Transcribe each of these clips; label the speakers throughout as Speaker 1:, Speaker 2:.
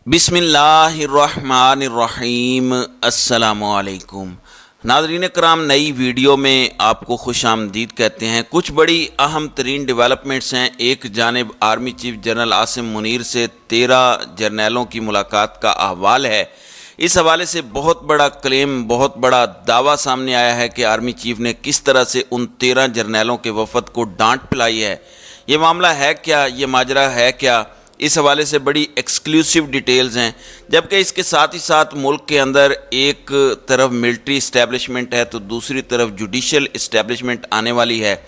Speaker 1: बिस्मिल्लाहिर्रहमानिर्रहीम। अस्सलामु अलैकुम। नाज़रीन कराम, नई वीडियो में आपको खुश आमदीद कहते हैं। कुछ बड़ी अहम तरीन डेवलपमेंट्स हैं। एक जानिब army chief general Asim Munir से 13 जर्नैलों की मुलाकात का अहवाल है। इस हवाले से बहुत बड़ा क्लेम, बहुत बड़ा दावा सामने आया है कि आर्मी चीफ ने किस तरह से उन 13 जर्नैलों के वफद को डांट पिलाई है। ये मामला है क्या, ये माजरा है क्या, इस हवाले से बड़ी एक्सक्लूसिव डिटेल्स हैं। जबकि इसके साथ ही साथ मुल्क के अंदर एक तरफ मिलिट्री इस्टेब्लिशमेंट है तो दूसरी तरफ जुडिशल इस्टेब्लिशमेंट आने वाली है।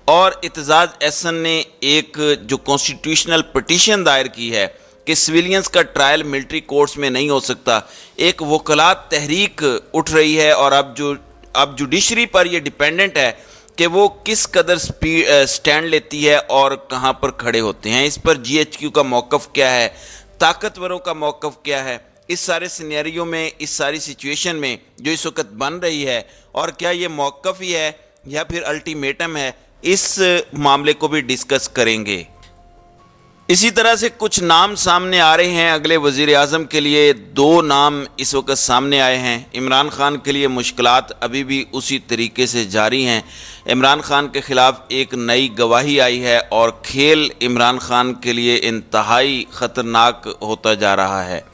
Speaker 1: और इत्तेज़ाज़ एहसन ने एक जो कॉन्स्टिट्यूशनल पटिशन दायर की है कि सिविलियंस का ट्रायल मिलिट्री कोर्ट्स में नहीं हो सकता, एक वकलात तहरीक उठ रही है। और अब जुडिशरी पर यह डिपेंडेंट है कि वो किस कदर स्टैंड लेती है और कहाँ पर खड़े होते हैं। इस पर GHQ का मौक़िफ़ क्या है, ताकतवरों का मौक़िफ़ क्या है, इस सारे सिनेरियो में, इस सारी सिचुएशन में जो इस वक्त बन रही है, और क्या ये मौक़िफ़ ही है या फिर अल्टीमेटम है, इस मामले को भी डिस्कस करेंगे। इसी तरह से कुछ नाम सामने आ रहे हैं अगले वज़ीर आज़म के लिए। 2 नाम इस वक्त सामने आए हैं। इमरान खान के लिए मुश्किलात अभी भी उसी तरीके से जारी हैं। इमरान खान के ख़िलाफ़ एक नई गवाही आई है और खेल इमरान खान के लिए इंतहाई ख़तरनाक होता जा रहा है।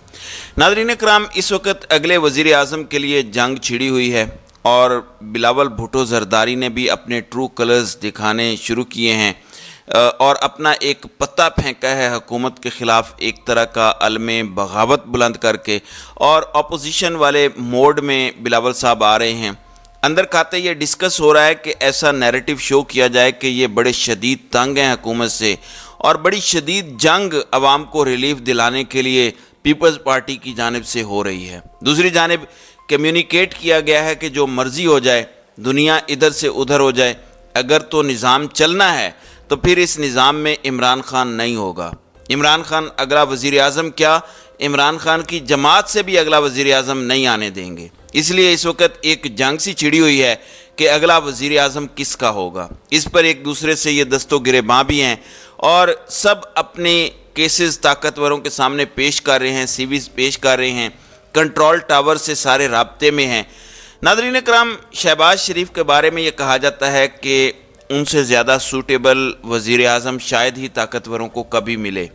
Speaker 1: नाज़रीन कराम, इस वक्त अगले वज़ीर आज़म के लिए जंग छिड़ी हुई है और बिलावल भुट्टो ज़रदारी ने भी अपने ट्रू कलर्स दिखाने शुरू किए हैं और अपना एक पत्ता फेंका है हुकूमत के ख़िलाफ़, एक तरह का अलमे बगावत बुलंद करके। और अपोजिशन वाले मोड में बिलावल साहब आ रहे हैं। अंदर खाते ये डिस्कस हो रहा है कि ऐसा नैरेटिव शो किया जाए कि ये बड़े शदीद तंग हैं हुकूमत से और बड़ी शदीद जंग आवाम को रिलीफ दिलाने के लिए पीपल्स पार्टी की जानिब से हो रही है। दूसरी जानिब कम्युनिकेट किया गया है कि जो मर्ज़ी हो जाए, दुनिया इधर से उधर हो जाए, अगर तो निज़ाम चलना है तो फिर इस निज़ाम में इमरान खान नहीं होगा। इमरान खान अगला वज़ीर आज़म क्या, इमरान खान की जमात से भी अगला वज़ीर आज़म नहीं आने देंगे। इसलिए इस वक्त एक जंग सी छिड़ी हुई है कि अगला वज़ीर आज़म किसका होगा। इस पर एक दूसरे से ये दस्तो गिरेबां भी हैं और सब अपने केसेस ताकतवरों के सामने पेश कर रहे हैं, CVs पेश कर रहे हैं, कंट्रोल टावर से सारे राब्ते में हैं। नाज़रीन कराम, शहबाज शरीफ के बारे में ये कहा जाता है कि उनसे ज़्यादा सूटेबल वज़ीर आज़म शायद ही ताकतवरों को कभी मिले।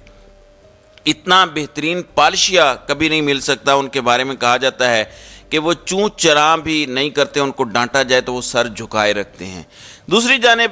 Speaker 1: इतना बेहतरीन पालिशिया कभी नहीं मिल सकता। उनके बारे में कहा जाता है कि वो चूँ चरां भी नहीं करते, उनको डांटा जाए तो वो सर झुकाए रखते हैं। दूसरी जानिब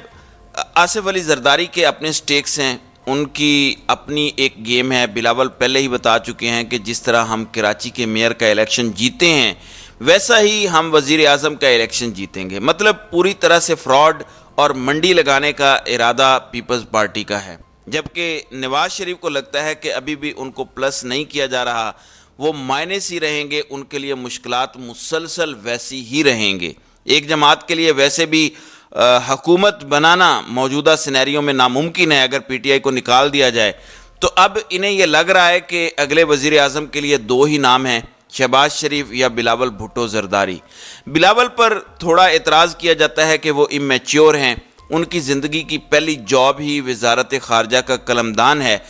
Speaker 1: आसिफ अली जरदारी के अपने स्टेक्स हैं, उनकी अपनी एक गेम है। बिलावल पहले ही बता चुके हैं कि जिस तरह हम कराची के मेयर का इलेक्शन जीते हैं वैसा ही हम वज़ीर आज़म का इलेक्शन जीतेंगे। मतलब पूरी तरह से फ्रॉड और मंडी लगाने का इरादा पीपल्स पार्टी का है। जबकि नवाज शरीफ को लगता है कि अभी भी उनको प्लस नहीं किया जा रहा, वो माइनस ही रहेंगे, उनके लिए मुश्किलात मुसलसल वैसी ही रहेंगे। एक जमात के लिए वैसे भी हुकूमत बनाना मौजूदा सिनेरियो में नामुमकिन है अगर PTI को निकाल दिया जाए। तो अब इन्हें यह लग रहा है कि अगले वज़ीर आज़म के लिए 2 ही नाम हैं, शहबाज शरीफ या बिलावल भुट्टो ज़रदारी। बिलावल पर थोड़ा एतराज़ किया जाता है कि वो इमेच्योर हैं, उनकी ज़िंदगी की पहली जॉब ही वज़ारत ख़ारजा का कलमदान है।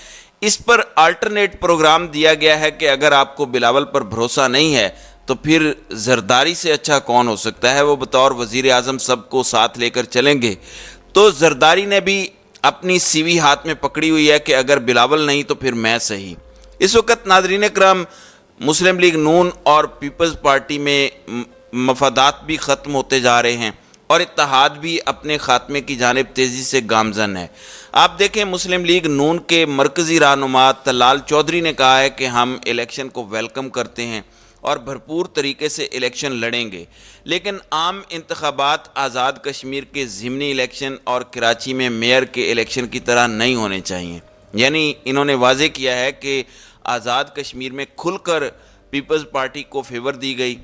Speaker 1: इस पर अल्टरनेट प्रोग्राम दिया गया है कि अगर आपको बिलावल पर भरोसा नहीं है तो फिर ज़रदारी से अच्छा कौन हो सकता है। वो बतौर वज़ीर आज़म सबको साथ लेकर चलेंगे। तो ज़रदारी ने भी अपनी CV हाथ में पकड़ी हुई है कि अगर बिलावल नहीं तो फिर मैं सही। इस वक्त नाज़रीन कराम, मुस्लिम लीग नून और पीपल्स पार्टी में मफादात भी ख़त्म होते जा रहे हैं और इत्तेहाद भी अपने ख़ात्मे की जानिब तेज़ी से गामज़न है। आप देखें, मुस्लिम लीग नून के मरकज़ी रहनुमा तलाल चौधरी ने कहा है कि हम इलेक्शन को वेलकम करते हैं और भरपूर तरीके से इलेक्शन लड़ेंगे, लेकिन आम इंतखाबात आज़ाद कश्मीर के ज़िमनी इलेक्शन और कराची में मेयर के इलेक्शन की तरह नहीं होने चाहिए। यानी इन्होंने वाज़े किया है कि आज़ाद कश्मीर में खुलकर पीपल्स पार्टी को फेवर दी गई,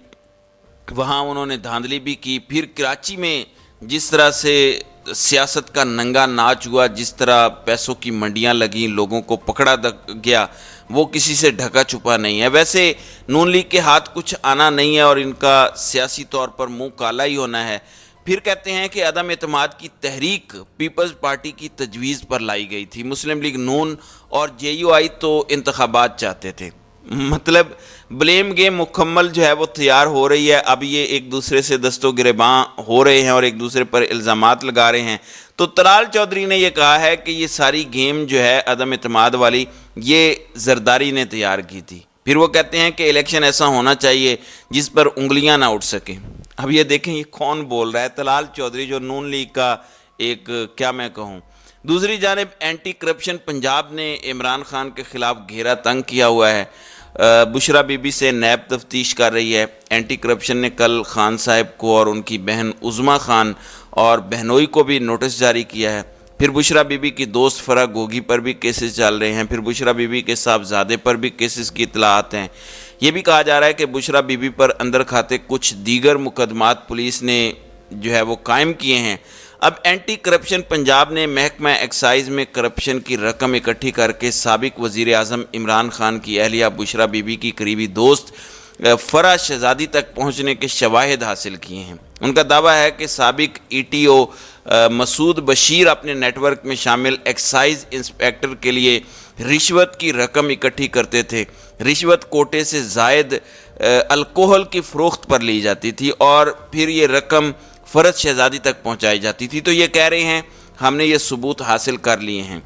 Speaker 1: वहाँ उन्होंने धांधली भी की। फिर कराची में जिस तरह से सियासत का नंगा नाच हुआ, जिस तरह पैसों की मंडियाँ लगीं, लोगों को पकड़ा गया, वो किसी से ढका छुपा नहीं है। वैसे नून लीग के हाथ कुछ आना नहीं है और इनका सियासी तौर पर मुंह काला ही होना है। फिर कहते हैं कि अदम एतमाद की तहरीक पीपल्स पार्टी की तजवीज़ पर लाई गई थी। मुस्लिम लीग नून और JUI तो इंतखाबात चाहते थे। मतलब ब्लेम गेम मुकम्मल जो है वो तैयार हो रही है। अब ये एक दूसरे से दस्तो गिरेबां हो रहे हैं और एक दूसरे पर इल्ज़ामात लगा रहे हैं। तो तलाल चौधरी ने ये कहा है कि ये सारी गेम जो है अदम इत्मीनान वाली, ये जरदारी ने तैयार की थी। फिर वो कहते हैं कि इलेक्शन ऐसा होना चाहिए जिस पर उंगलियां ना उठ सकें। अब ये देखें ये कौन बोल रहा है, तलाल चौधरी जो नून लीग का एक क्या मैं कहूँ। दूसरी जानिब एंटी करप्शन पंजाब ने इमरान खान के खिलाफ घेरा तंग किया हुआ है। बुशरा बीबी से नैब तफ्तीश कर रही है। एंटी करप्शन ने कल खान साहब को और उनकी बहन उज़मा खान और बहनोई को भी नोटिस जारी किया है। फिर बुशरा बीबी की दोस्त फरा गोगी पर भी केसेस चल रहे हैं। फिर बुशरा बीबी के साहबजादे पर भी केसेस की इतलात हैं। ये भी कहा जा रहा है कि बुशरा बीबी पर अंदर खाते कुछ दीगर मुकदमात पुलिस ने जो है वो कायम किए हैं। अब एंटी करप्शन पंजाब ने महकमा एक्साइज में करप्शन की रकम इकट्ठी करके साबिक वज़ीर आज़म इमरान खान की अहलिया बुशरा बीबी की करीबी दोस्त फरा शहजादी तक पहुंचने के शवाहिद हासिल किए हैं। उनका दावा है कि साबिक ETO मसूद बशीर अपने नेटवर्क में शामिल एक्साइज इंस्पेक्टर के लिए रिश्वत की रकम इकट्ठी करते थे। रिश्वत कोटे से ज़ायद अल्कोहल की फ़रोख्त पर ली जाती थी और फिर ये रकम फ़रज शहजादी तक पहुंचाई जाती थी। तो ये कह रहे हैं हमने ये सबूत हासिल कर लिए हैं।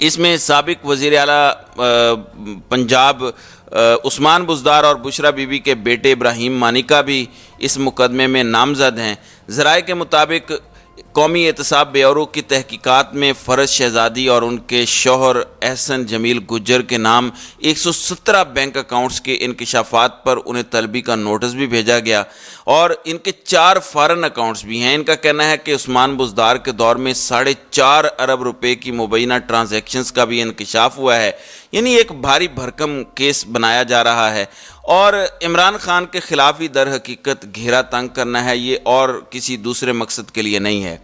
Speaker 1: इसमें साबिक वज़ीर आला पंजाब उस्मान बुज़दार और बुशरा बीबी के बेटे इब्राहिम मानिका भी इस मुकदमे में नामज़द हैं। ज़राए के मुताबिक कौमी एहतसाब ब्यूरो की तहकीकात में फ़रज शहजादी और उनके शौहर एहसन जमील गुज्जर के नाम 117 बैंक अकाउंट्स के इंकशाफात पर उन्हें तलबी का नोटिस भी भेजा गया और इनके 4 फ़ॉरेन अकाउंट्स भी हैं। इनका कहना है कि उस्मान बुज़दार के दौर में 4.5 अरब रुपए की मुबैना ट्रांजैक्शंस का भी इंकशाफ हुआ है। यानी एक भारी भरकम केस बनाया जा रहा है और इमरान खान के खिलाफ ही दर हकीकत घेरा तंग करना है ये, और किसी दूसरे मकसद के लिए नहीं है।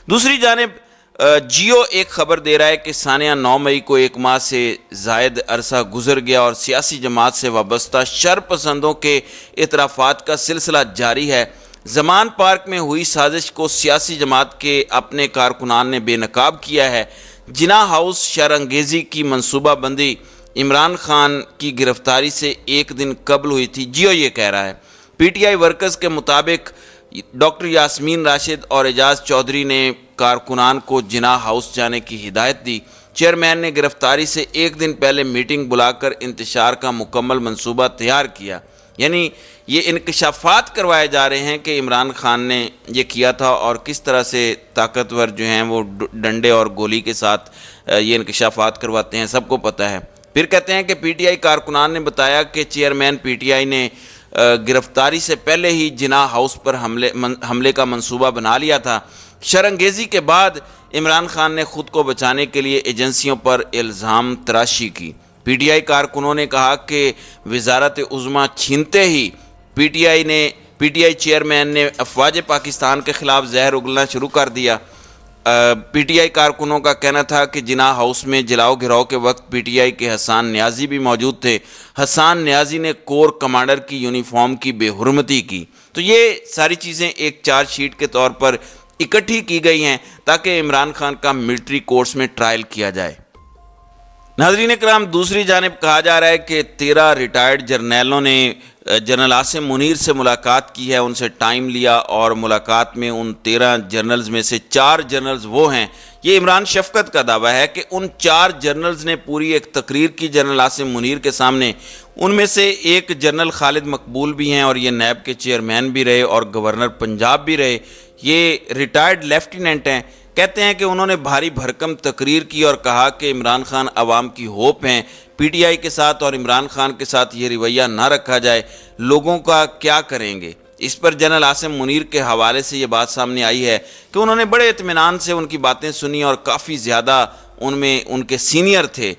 Speaker 1: दूसरी जानिब जियो एक खबर दे रहा है कि सानिया 9 मई को 1 माह से ज़ायद अरसा गुजर गया और सियासी जमात से वाबस्ता शरपसंदों के इतराफ़ात का सिलसिला जारी है। ज़मान पार्क में हुई साजिश को सियासी जमात के अपने कारकुनान ने बेनकाब किया है। जिना हाउस शरअंगेज़ी की मनसूबाबंदी इमरान खान की गिरफ्तारी से एक दिन कबल हुई थी, जियो ये कह रहा है। PTI वर्कर्स के मुताबिक डॉक्टर यास्मीन राशिद और एजाज चौधरी ने कारकुनान को जिना हाउस जाने की हिदायत दी। चेयरमैन ने गिरफ्तारी से एक दिन पहले मीटिंग बुलाकर इंतशार का मुकम्मल मंसूबा तैयार किया। यानी ये इंकशाफात करवाए जा रहे हैं कि इमरान खान ने ये किया था और किस तरह से ताकतवर जो हैं वो डंडे और गोली के साथ ये इंकशाफात करवाते हैं, सबको पता है। फिर कहते हैं कि PTI कारकुनान ने बताया कि चेयरमैन PTI ने गिरफ्तारी से पहले ही जिना हाउस पर हमले का मंसूबा बना लिया था। शरअंगेज़ी के बाद इमरान खान ने खुद को बचाने के लिए एजेंसियों पर इल्ज़ाम तराशी की। PTI कारकुनों ने कहा कि वज़ारत उज़्मा छीनते ही PTI चेयरमैन ने अफवाज पाकिस्तान के ख़िलाफ़ जहर उगलना शुरू कर दिया। PTI कारकुनों का कहना था कि जिना हाउस में जलाओ गिराव के वक्त PTI के हसान न्याजी भी मौजूद थे। हसान न्याजी ने कोर कमांडर की यूनिफॉर्म की बेहुरमती की। तो ये सारी चीज़ें एक चार्जशीट के तौर पर इकट्ठी की गई हैं ताकि इमरान खान का मिलिट्री कोर्ट्स में ट्रायल किया जाए। नाज़रीन इकराम, दूसरी जानिब कहा जा रहा है कि 13 रिटायर्ड जर्नैलों ने जनरल आसिम मुनीर से मुलाकात की है, उनसे टाइम लिया और मुलाकात में उन 13 जनरल्स में से 4 जनरल्स वो हैं। ये इमरान शफकत का दावा है कि उन 4 जनरल्स ने पूरी एक तकरीर की जनरल आसिम मुनीर के सामने। उनमें से एक जनरल खालिद मकबूल भी हैं और ये नैब के चेयरमैन भी रहे और गवर्नर पंजाब भी रहे। ये रिटायर्ड लेफ्टिनेंट हैं। कहते हैं कि उन्होंने भारी भरकम तकरीर की और कहा कि इमरान खान अवाम की होप हैं। PTI के साथ और इमरान खान के साथ ये रवैया ना रखा जाए, लोगों का क्या करेंगे। इस पर जनरल आसिम मुनीर के हवाले से ये बात सामने आई है कि उन्होंने बड़े इत्मीनान से उनकी बातें सुनी और काफ़ी ज़्यादा उनमें उनके सीनियर थे।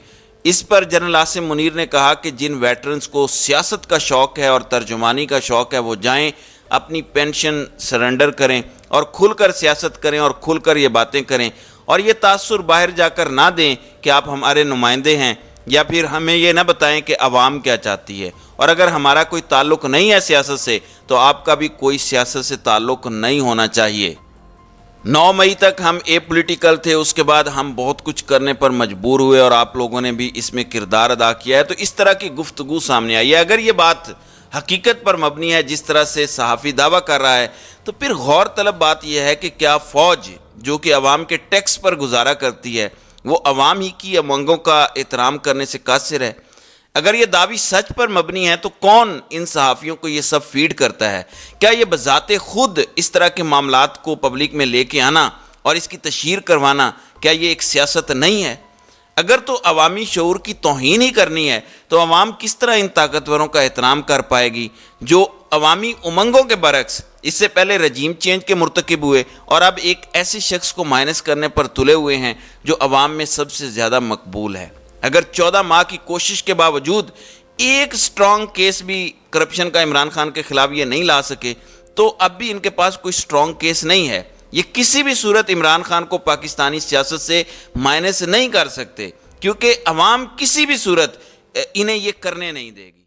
Speaker 1: इस पर जनरल आसिम मुनीर ने कहा कि जिन वेटरन्स को सियासत का शौक़ है और तर्जुमानी का शौक़ है वो जाएँ, अपनी पेंशन सरेंडर करें और खुलकर सियासत करें और खुलकर ये बातें करें और ये तासुर बाहर जाकर ना दें कि आप हमारे नुमाइंदे हैं, या फिर हमें ये ना बताएं कि आवाम क्या चाहती है। और अगर हमारा कोई ताल्लुक़ नहीं है सियासत से तो आपका भी कोई सियासत से ताल्लुक़ नहीं होना चाहिए। 9 मई तक हम ए पॉलिटिकल थे, उसके बाद हम बहुत कुछ करने पर मजबूर हुए और आप लोगों ने भी इसमें किरदार अदा किया है। तो इस तरह की गुफ्तगू सामने आई है। अगर ये बात हकीकत पर मबनी है जिस तरह से सहाफ़ी दावा कर रहा है, तो फिर गौर तलब बात यह है कि क्या फ़ौज जो कि अवाम के टैक्स पर गुजारा करती है वो अवाम ही की उमंगों का एहतराम करने से कासिर है? अगर ये दावी सच पर मबनी है तो कौन इन सहाफ़ियों को ये सब फीड करता है? क्या ये बजाते खुद इस तरह के मामलात को पब्लिक में लेके आना और इसकी तशहीर करवाना, क्या ये एक सियासत नहीं है? अगर तो अवामी शऊर की तौहीन ही करनी है तो अवाम किस तरह इन ताकतवरों का एहतराम कर पाएगी जो अवामी उमंगों के बरक्स इससे पहले रजीम चेंज के मुर्तकिब हुए और अब एक ऐसे शख्स को माइनस करने पर तुले हुए हैं जो अवाम में सबसे ज़्यादा मकबूल है? अगर 14 माह की कोशिश के बावजूद एक स्ट्रॉन्ग केस भी करप्शन का इमरान खान के खिलाफ ये नहीं ला सके, तो अब भी इनके पास कोई स्ट्रॉन्ग केस नहीं है। ये किसी भी सूरत इमरान खान को पाकिस्तानी सियासत से माइनस नहीं कर सकते, क्योंकि अवाम किसी भी सूरत इन्हें ये करने नहीं देगी।